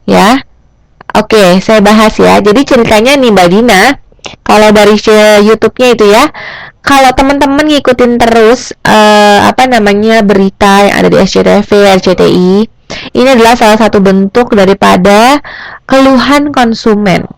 ya. Oke, saya bahas ya. Jadi ceritanya nih Mbak Dina, kalau dari YouTube-nya itu ya, kalau teman-teman ngikutin terus berita yang ada di SCTV, RCTI, ini adalah salah satu bentuk daripada keluhan konsumen.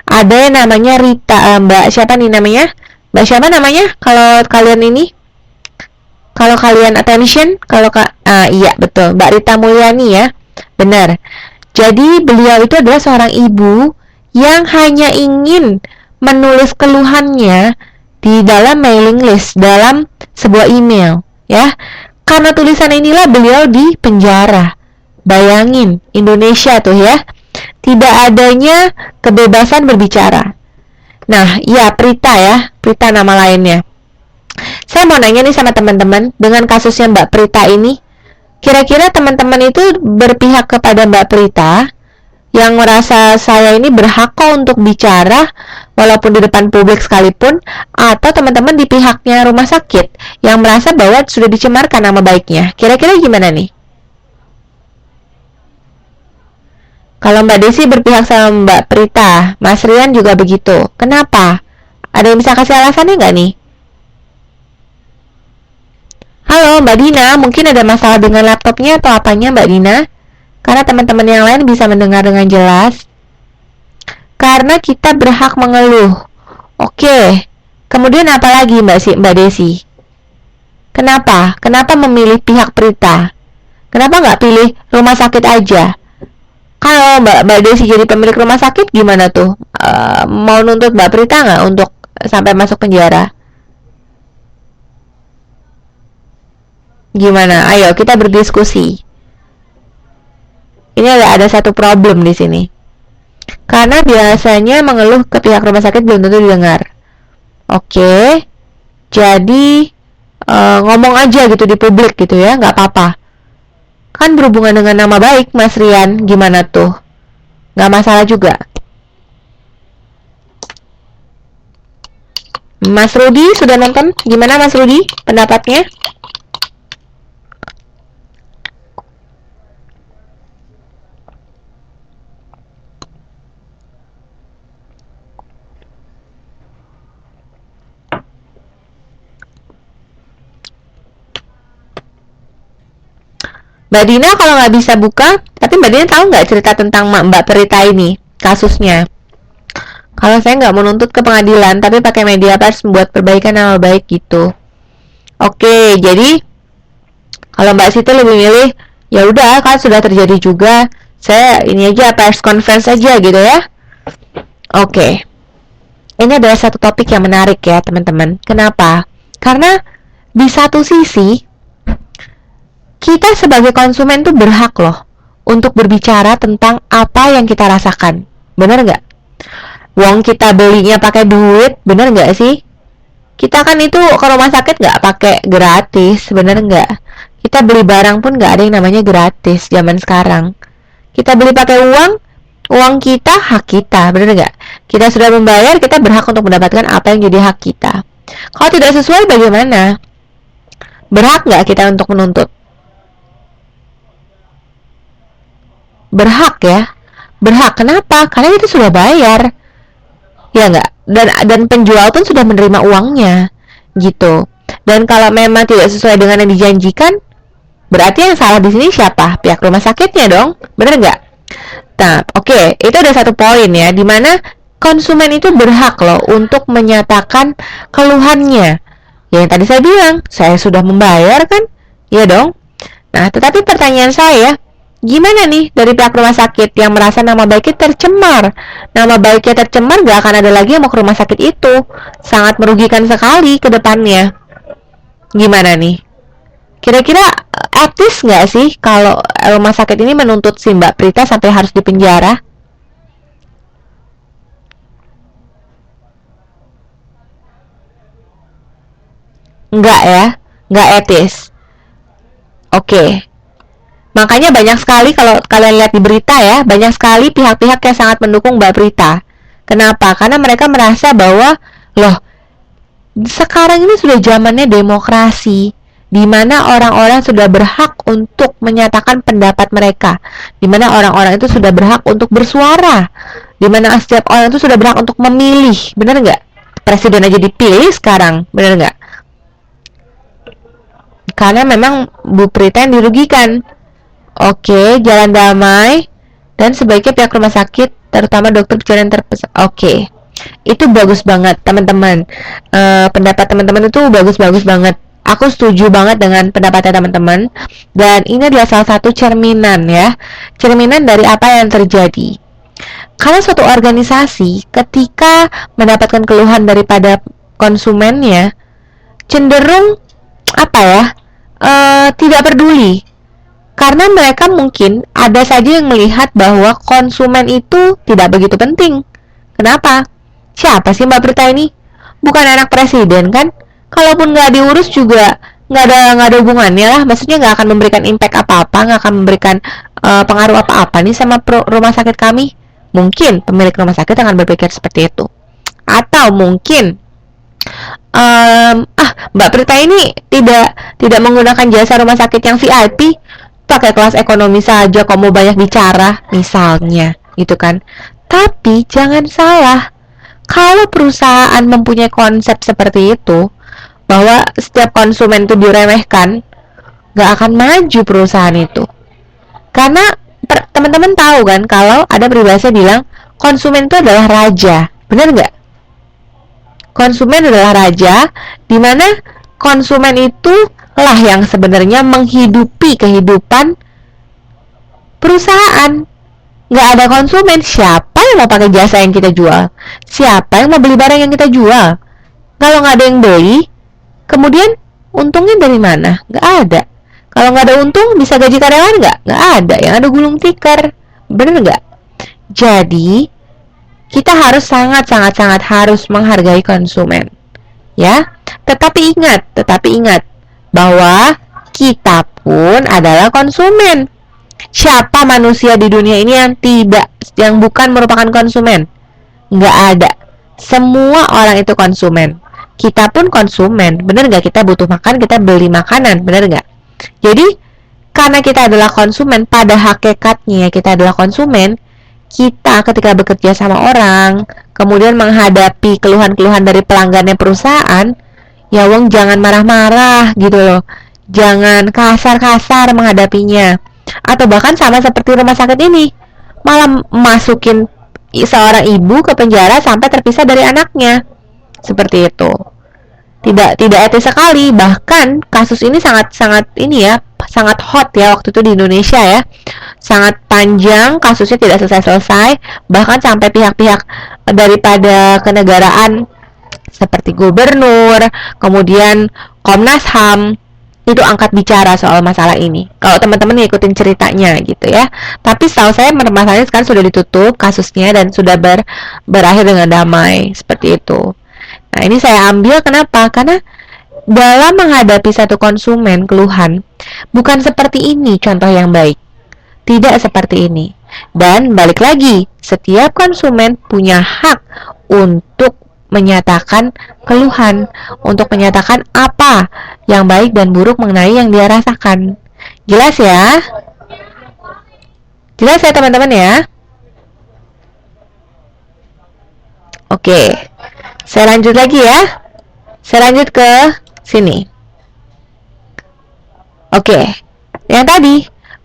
Ada yang namanya Rita, Mbak siapa nih namanya? Mbak siapa namanya? Kalau kalian ini, kalau kalian attention, iya betul, Mbak Rita Mulyani ya, benar. Jadi beliau itu adalah seorang ibu yang hanya ingin menulis keluhannya di dalam mailing list, dalam sebuah email, ya. Karena tulisan inilah beliau di penjara. Bayangin, Indonesia tuh ya, tidak adanya kebebasan berbicara. Nah, ya Prita ya, Prita nama lainnya. Saya mau nanya nih sama teman-teman, dengan kasusnya Mbak Prita ini, kira-kira teman-teman itu berpihak kepada Mbak Prita yang merasa saya ini berhak kok untuk bicara walaupun di depan publik sekalipun, atau teman-teman di pihaknya rumah sakit yang merasa bahwa sudah dicemarkan nama baiknya. Kira-kira gimana nih? Kalau Mbak Desi berpihak sama Mbak Prita, Mas Rian juga begitu. Kenapa? Ada yang bisa kasih alasannya nggak nih? Halo Mbak Dina, mungkin ada masalah dengan laptopnya atau apanya Mbak Dina? Karena teman-teman yang lain bisa mendengar dengan jelas. Karena kita berhak mengeluh. Oke, kemudian apa lagi Mbak Desi? Kenapa? Kenapa memilih pihak Prita? Kenapa nggak pilih rumah sakit aja? Kalau Mbak Desi jadi pemilik rumah sakit gimana tuh? Mau nuntut Mbak Prita nggak untuk sampai masuk penjara? Gimana? Ayo kita berdiskusi. Ini ada satu problem di sini. Karena biasanya mengeluh ke pihak rumah sakit belum tentu didengar. Oke, jadi ngomong aja gitu di publik gitu ya, nggak apa-apa. Kan berhubungan dengan nama baik, Mas Rian. Gimana tuh? Nggak masalah juga. Mas Rudi sudah nonton? Gimana Mas Rudi pendapatnya? Mbak Dina kalau nggak bisa buka, tapi Mbak Dina tahu nggak cerita tentang Mbak Prita ini, kasusnya? Kalau saya nggak menuntut ke pengadilan, tapi pakai media pers membuat perbaikan nama baik gitu. Oke, jadi kalau Mbak Siti lebih milih, ya udah kan sudah terjadi juga, saya ini aja pers conference aja gitu ya. Oke, ini adalah satu topik yang menarik ya teman-teman. Kenapa? Karena di satu sisi kita sebagai konsumen tuh berhak loh untuk berbicara tentang apa yang kita rasakan. Bener nggak? Wong kita belinya pakai duit, bener nggak sih? Kita kan itu ke rumah sakit nggak pakai gratis, bener nggak? Kita beli barang pun nggak ada yang namanya gratis zaman sekarang. Kita beli pakai uang, uang kita hak kita, bener nggak? Kita sudah membayar, kita berhak untuk mendapatkan apa yang jadi hak kita. Kalau tidak sesuai bagaimana? Berhak nggak kita untuk menuntut? Berhak ya, berhak. Kenapa? Karena kita sudah bayar, ya nggak? Dan penjual pun sudah menerima uangnya, gitu. Dan kalau memang tidak sesuai dengan yang dijanjikan, berarti yang salah di sini siapa? Pihak rumah sakitnya dong, bener nggak? Nah, oke, itu ada satu poin ya, dimana konsumen itu berhak loh untuk menyatakan keluhannya. Ya, yang tadi saya bilang, saya sudah membayar kan, ya dong. Nah, tetapi pertanyaan saya, gimana nih dari pihak rumah sakit yang merasa nama baiknya tercemar? Nama baiknya tercemar, gak akan ada lagi yang mau ke rumah sakit itu. Sangat merugikan sekali ke depannya. Gimana nih? Kira-kira etis gak sih kalau rumah sakit ini menuntut si Mbak Prita sampai harus dipenjara? Enggak ya, enggak etis. Oke. Makanya banyak sekali kalau kalian lihat di berita ya, banyak sekali pihak-pihak yang sangat mendukung Mbak Prita. Kenapa? Karena mereka merasa bahwa, loh, sekarang ini sudah zamannya demokrasi. di mana orang-orang sudah berhak untuk menyatakan pendapat mereka, di mana orang-orang itu sudah berhak untuk bersuara, di mana setiap orang itu sudah berhak untuk memilih. Bener nggak? Presiden aja dipilih sekarang, bener nggak? Karena memang Bu Prita yang dirugikan. Oke, jalan damai dan sebaiknya pihak rumah sakit, terutama dokter bicara yang terpesat. Oke, itu bagus banget teman-teman. Pendapat teman-teman itu bagus-bagus banget. Aku setuju banget dengan pendapatnya teman-teman. Dan ini adalah salah satu cerminan ya, cerminan dari apa yang terjadi. Kalau suatu organisasi ketika mendapatkan keluhan daripada konsumennya, cenderung apa ya, tidak peduli, karena mereka mungkin ada saja yang melihat bahwa konsumen itu tidak begitu penting. Kenapa? Siapa sih Mbak Prita ini? Bukan anak presiden kan? Kalaupun nggak diurus juga nggak ada hubungannya lah. Maksudnya nggak akan memberikan impact apa-apa, nggak akan memberikan pengaruh apa-apa nih sama rumah sakit kami. Mungkin pemilik rumah sakit akan berpikir seperti itu. Atau mungkin Mbak Prita ini tidak menggunakan jasa rumah sakit yang VIP, pakai kelas ekonomi saja, kok mau banyak bicara, misalnya, gitu kan. Tapi jangan salah, kalau perusahaan mempunyai konsep seperti itu, bahwa setiap konsumen itu diremehkan, nggak akan maju perusahaan itu. Karena teman-teman tahu kan, kalau ada peribahasa bilang konsumen itu adalah raja, benar nggak? Konsumen adalah raja, di mana konsumen itu lah yang sebenarnya menghidupi kehidupan perusahaan. Nggak ada konsumen, siapa yang mau pakai jasa yang kita jual? Siapa yang mau beli barang yang kita jual? Kalau nggak ada yang beli, kemudian untungnya dari mana? Nggak ada. Kalau nggak ada untung, bisa gaji karyawan nggak? Nggak ada. Yang ada gulung tikar. Bener nggak? Jadi, kita harus sangat harus menghargai konsumen. Ya, tetapi ingat bahwa kita pun adalah konsumen. Siapa manusia di dunia ini yang bukan merupakan konsumen? Nggak ada. Semua orang itu konsumen. Kita pun konsumen. Bener nggak? Kita butuh makan, kita beli makanan. Bener nggak? Jadi, karena kita adalah konsumen, pada hakikatnya kita adalah konsumen, kita ketika bekerja sama orang, kemudian menghadapi keluhan-keluhan dari pelanggannya perusahaan, ya wong jangan marah-marah gitu loh. Jangan kasar-kasar menghadapinya. Atau bahkan sama seperti rumah sakit ini, malah masukin seorang ibu ke penjara sampai terpisah dari anaknya. Seperti itu. Tidak etis sekali. Bahkan kasus ini sangat hot ya waktu itu di Indonesia ya. Sangat panjang, kasusnya tidak selesai-selesai, bahkan sampai pihak-pihak daripada kenegaraan seperti gubernur, kemudian Komnas HAM itu angkat bicara soal masalah ini. Kalau teman-teman ngikutin ceritanya gitu ya. Tapi setahu saya masalahnya sekarang sudah ditutup kasusnya dan sudah berakhir dengan damai seperti itu. Nah, ini saya ambil kenapa? Karena dalam menghadapi satu konsumen keluhan, bukan seperti ini contoh yang baik. Tidak seperti ini. Dan balik lagi, setiap konsumen punya hak untuk menyatakan keluhan, untuk menyatakan apa yang baik dan buruk mengenai yang dia rasakan. Jelas ya? Jelas ya teman-teman ya? Oke. Saya lanjut lagi ya. Saya lanjut ke sini. Oke. Yang tadi,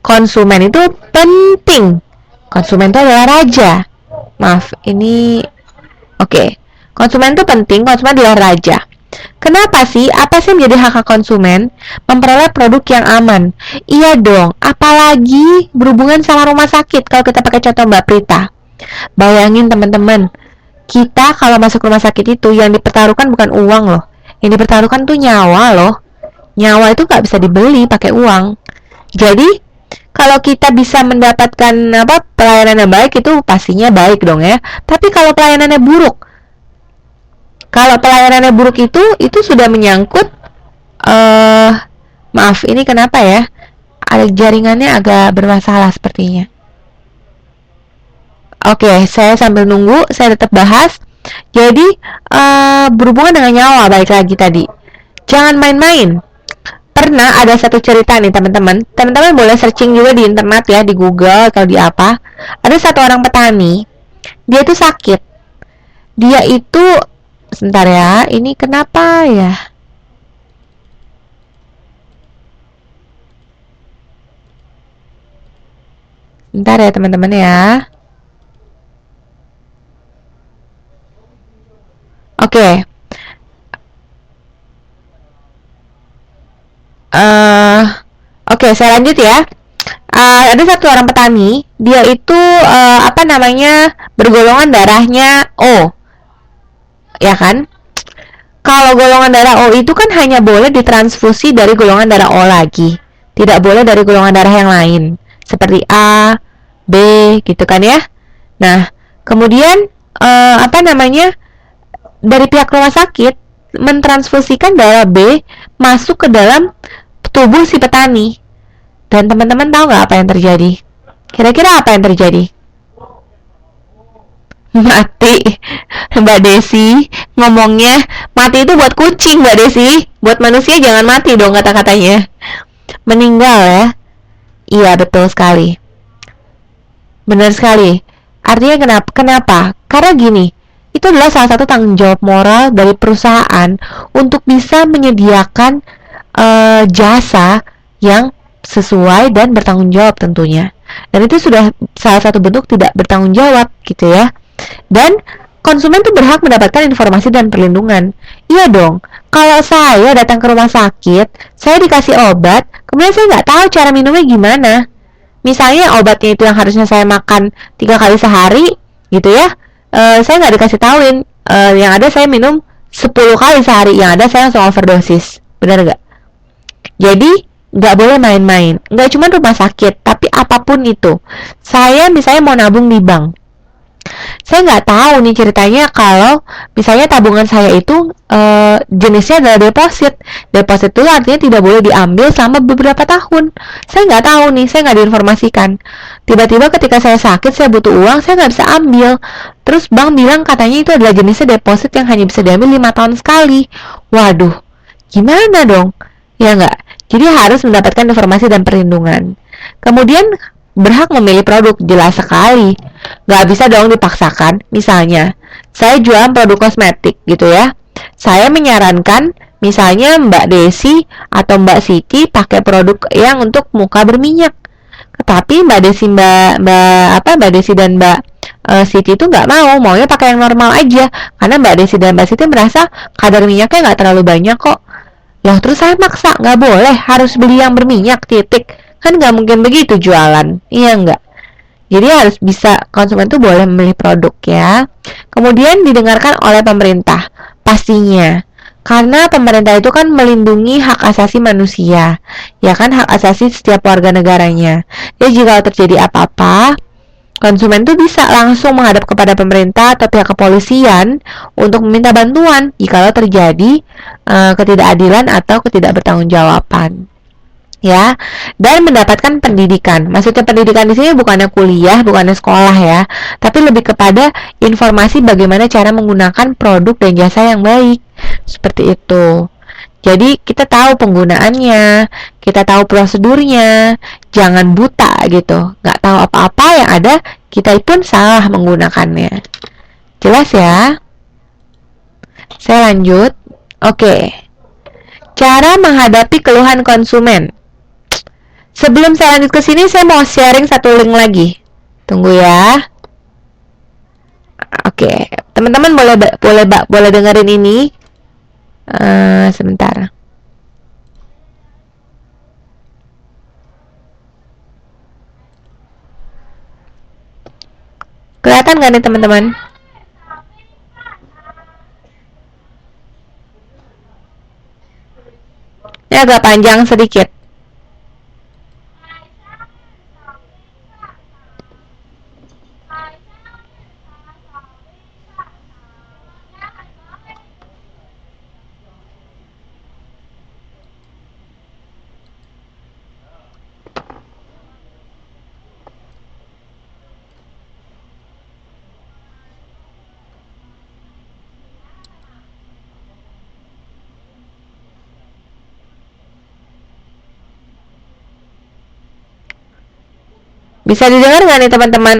konsumen itu penting. Konsumen itu adalah raja. Maaf, ini oke. Konsumen itu penting, konsumen adalah raja. Kenapa sih? Apa sih menjadi hak konsumen? Memperoleh produk yang aman. Iya dong, apalagi berhubungan sama rumah sakit. Kalau kita pakai contoh Mbak Prita. Bayangin teman-teman, kita kalau masuk rumah sakit itu yang dipertaruhkan bukan uang loh. Yang dipertaruhkan tuh nyawa loh. Nyawa itu nggak bisa dibeli pakai uang. Jadi kalau kita bisa mendapatkan pelayanan yang baik, itu pastinya baik dong ya. Tapi kalau pelayanannya buruk, itu sudah menyangkut maaf, ini kenapa ya? Ada jaringannya agak bermasalah sepertinya. Oke, saya sambil nunggu, saya tetap bahas. Jadi berhubungan dengan nyawa, balik lagi tadi. Jangan main-main. Pernah ada satu cerita nih teman-teman. Teman-teman boleh searching juga di internet ya, di Google atau di apa. Ada satu orang petani, dia itu sakit. Dia itu, sebentar ya, ini kenapa ya? Bentar ya teman-teman ya. Oke. eh Oke, saya lanjut ya. Ada satu orang petani, dia itu apa namanya, bergolongan darahnya O, ya kan? Kalau golongan darah O itu kan hanya boleh ditransfusi dari golongan darah O lagi, tidak boleh dari golongan darah yang lain, seperti A, B, gitu kan ya. Nah, kemudian apa namanya, dari pihak rumah sakit mentransfusikan darah B masuk ke dalam tubuh si petani. Dan teman-teman tahu nggak apa yang terjadi? Kira-kira apa yang terjadi? Mati. Mbak Desi ngomongnya mati itu buat kucing, Mbak Desi. Buat manusia jangan mati dong kata-katanya. Meninggal ya. Iya, betul sekali. Benar sekali. Artinya kenapa? Karena gini, itu adalah salah satu tanggung jawab moral dari perusahaan untuk bisa menyediakan jasa yang sesuai dan bertanggung jawab tentunya. Dan itu sudah salah satu bentuk tidak bertanggung jawab gitu ya. Dan konsumen tuh berhak mendapatkan informasi dan perlindungan. Iya dong. Kalau saya datang ke rumah sakit, saya dikasih obat, kemudian saya nggak tahu cara minumnya gimana. Misalnya obatnya itu yang harusnya saya makan 3 kali sehari, gitu ya. Saya nggak dikasih tahuin. Yang ada saya minum 10 kali sehari, yang ada saya langsung overdosis. Benar nggak? Jadi nggak boleh main-main. Nggak cuma rumah sakit, tapi apapun itu. Saya misalnya mau nabung di bank. Saya nggak tahu nih ceritanya kalau misalnya tabungan saya itu jenisnya adalah deposit. Deposit itu artinya tidak boleh diambil selama beberapa tahun. Saya nggak tahu nih, saya nggak diinformasikan. Tiba-tiba ketika saya sakit, saya butuh uang, saya nggak bisa ambil. Terus bank bilang katanya itu adalah jenisnya deposit yang hanya bisa diambil 5 tahun sekali. Waduh, gimana dong? Ya nggak? Jadi harus mendapatkan informasi dan perlindungan. Kemudian berhak memilih produk, jelas sekali. Nggak bisa dong dipaksakan. Misalnya, saya jualan produk kosmetik gitu ya. Saya menyarankan misalnya Mbak Desi atau Mbak Siti pakai produk yang untuk muka berminyak. Tetapi Mbak Desi Mbak Desi dan Mbak Siti itu nggak maunya pakai yang normal aja. Karena Mbak Desi dan Mbak Siti merasa kadar minyaknya nggak terlalu banyak kok. Loh, terus saya maksa, nggak boleh, harus beli yang berminyak, titik. Kan nggak mungkin begitu jualan, iya nggak? Jadi harus bisa, konsumen tuh boleh memilih produk ya. Kemudian didengarkan oleh pemerintah, pastinya. Karena pemerintah itu kan melindungi hak asasi manusia, ya kan, hak asasi setiap warga negaranya. Jadi jika terjadi apa-apa, konsumen tuh bisa langsung menghadap kepada pemerintah atau pihak kepolisian untuk meminta bantuan jika terjadi ketidakadilan atau ketidakbertanggungjawaban, ya. Dan mendapatkan pendidikan. Maksudnya pendidikan di sini bukannya kuliah, bukannya sekolah ya, tapi lebih kepada informasi bagaimana cara menggunakan produk dan jasa yang baik. Seperti itu. Jadi kita tahu penggunaannya, kita tahu prosedurnya, jangan buta gitu, nggak tahu apa-apa yang ada, kita pun salah menggunakannya. Jelas ya? Saya lanjut. Oke. Cara menghadapi keluhan konsumen. Sebelum saya lanjut ke sini, saya mau sharing satu link lagi. Tunggu ya. Oke, teman-teman boleh dengerin ini. Sebentar. Kelihatan nggak nih teman-teman? Ini agak panjang sedikit. Bisa didengar nggak nih teman-teman?